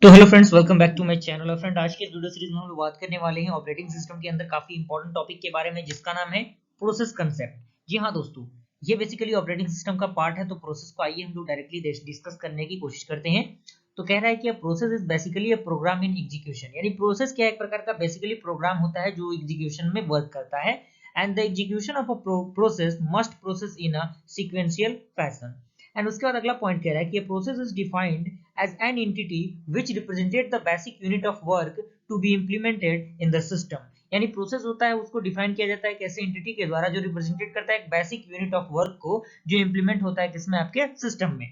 तो hello friends, welcome back to my channel. और friend, आज के वीडियो सीरीज में हम लोग बात करने वाले हैं ऑपरेटिंग सिस्टम के अंदर काफी इंपॉर्टेंट टॉपिक के बारे में, जिसका नाम है प्रोसेस कंसेप्ट। जी हाँ दोस्तों, ये बेसिकली ऑपरेटिंग सिस्टम का पार्ट है। तो प्रोसेस को आइए हम लोग डायरेक्टली डिस्कस करने की कोशिश करते हैं। तो कह रहा है कि process is basically a program in execution, यानी प्रोसेस क्या एक प्रकार का बेसिकली प्रोग्राम होता है जो एग्जीक्यूशन में वर्क करता है। And the execution of a process must process in a sequential fashion. And उसके बाद अगला पॉइंट कह रहा है कि process is defined as an entity which represented the basic unit of work to be implemented in the system। यानी process होता है उसको डिफाइन किया जाता है एक ऐसे एंटिटी के द्वारा जो रिप्रेजेंटेट करता है एक बेसिक यूनिट ऑफ वर्क को, जो इंप्लीमेंट होता है किसमें, आपके सिस्टम में।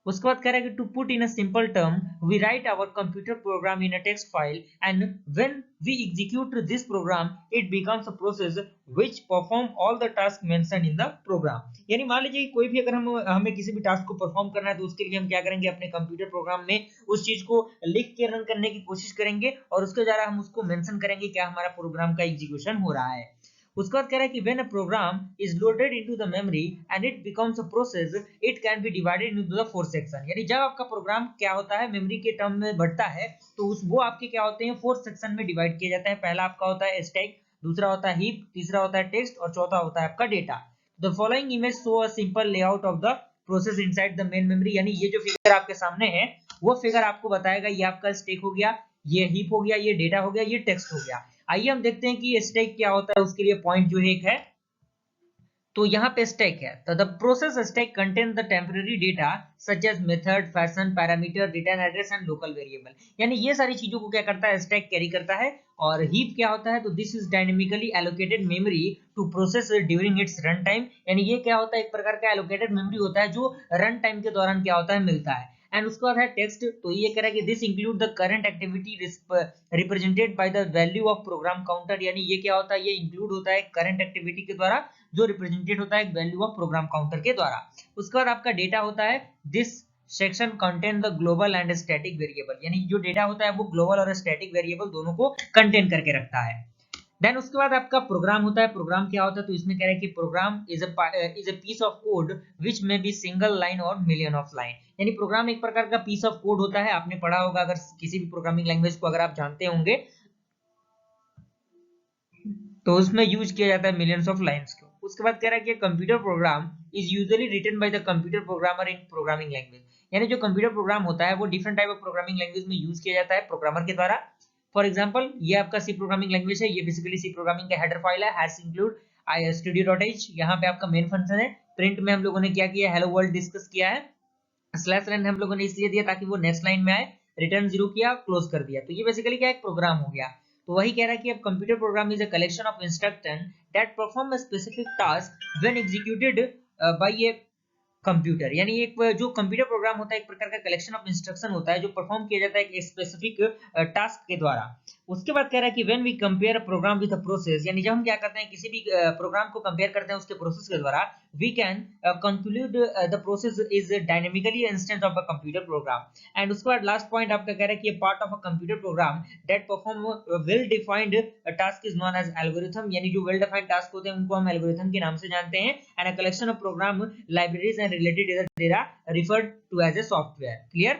उसके बाद कह रहा है कि to put in a simple term we write our computer program in a text file and when we execute this program it becomes a process which perform all the task mentioned in the program. यानी मान लीजिए कोई भी अगर हमें किसी भी task को परफॉर्म करना है तो उसके लिए हम क्या करेंगे, अपने कंप्यूटर प्रोग्राम में उस चीज को लिख के रन करने की कोशिश करेंगे और उसके द्वारा हम उसको मेंशन करेंगे क्या हमारा प्रोग्राम का एग्जीक्यूशन हो रहा है। उसके बाद कह रहा है कि when a program is loaded into the memory and it becomes a process, it can be divided into the 4 section। यानी जब आपका प्रोग्राम क्या होता है मेमोरी के टर्म में बढ़ता है तो वो आपके क्या होते हैं, 4 सेक्शन में डिवाइड किए जाते हैं। पहला आपका होता है स्टैक, दूसरा होता है हीप, तीसरा होता है टेक्स्ट और चौथा होता है आपका data. The following image show a simple layout of the process inside the main memory. यानी ये जो फिगर आपके सामने है वो फिगर आपको बताएगा ये आपका स्टैक हो गया, ये हीप हो गया, ये डेटा हो गया, ये टेक्स्ट हो गया। आइए हम देखते हैं कि ये स्टैक क्या होता है। उसके लिए पॉइंट जो है एक है, तो यहाँ पे स्टैक है। तो the process stack contain the temporary data such as method, function, parameter, return address and local variable. यानी ये सारी चीजों को क्या करता है, स्टैक कैरी करता है। और हीप क्या होता है, तो this is dynamically allocated memory to process during its run time. यानी ये क्या होता है, एक प्रकार का एलोकेटेड मेमोरी होता है जो रन टाइम के दौरान क्या होता है, मिलता है। एंड उसके बाद है टेक्स्ट। तो ये कह रहा है कि this include the current activity represented by the value of program counter. यानी ये क्या होता है, ये इंक्लूड होता है करंट एक्टिविटी के द्वारा जो रिप्रेजेंटेड होता है वैल्यू ऑफ प्रोग्राम काउंटर के द्वारा। उसके बाद आपका डेटा होता है, this section contain the global and static variable. यानी जो डेटा होता है वो ग्लोबल और स्टैटिक वेरिएबल दोनों को कंटेन करके रखता है। देन उसके बाद आपका प्रोग्राम होता है। प्रोग्राम क्या होता है, तो इसमें कह रहा है कि program is a piece of code which may be single line और मिलियन ऑफ लाइन। यानी प्रोग्राम एक प्रकार का पीस ऑफ कोड होता है। आपने पढ़ा होगा अगर किसी भी प्रोग्रामिंग लैंग्वेज को अगर आप जानते होंगे तो उसमें यूज किया जाता है मिलियंस ऑफ लाइंस को। उसके बाद कह रहा है कि computer program is usually written by the computer programmer in programming language. यानी जो कंप्यूटर प्रोग्राम होता है वो different type of programming language में यूज किया जाता है प्रोग्रामर के द्वारा। फॉर एग्जांपल, ये आपका सी प्रोग्रामिंग लैंग्वेज है। ये बेसिकली सी प्रोग्रामिंग का हेडर फाइल है, हैश इंक्लूड studio.h। यहाँ पे आपका मेन फंक्शन है। प्रिंट में हम लोगों ने क्या किया, हेलो वर्ल्ड डिस्कस किया है। स्लैश रन हम लोगों ने इसलिए दिया ताकि वो नेक्स्ट लाइन में आए। रिटर्न 0 किया, क्लोज कर दिया। तो ये बेसिकली क्या, एक प्रोग्राम हो गया। तो वही कह रहा है कि अब computer program is a collection of instruction that perform a specific task when executed by a computer. यानी एक जो कंप्यूटर प्रोग्राम होता है एक प्रकार का कलेक्शन ऑफ इंस्ट्रक्शन होता है जो परफॉर्म किया जाता है एक स्पेसिफिक टास्क के द्वारा। उसके बाद कह रहा है कि when we compare a program with a process, यानी जब हम क्या करते हैं किसी भी प्रोग्राम को कंपेयर करते हैं उसके प्रोसेस के द्वारा, we can conclude the process is dynamically instance of a computer program. And उसके बाद लास्ट पॉइंट आपका कह रहा है कि part of a computer program that perform well defined task is known as algorithm. यानी जो वेल डिफाइंड टास्क होते हैं उनको हम एल्गोरिथम के नाम से जानते हैं। And a collection of program libraries and related data referred to as a software। Clear?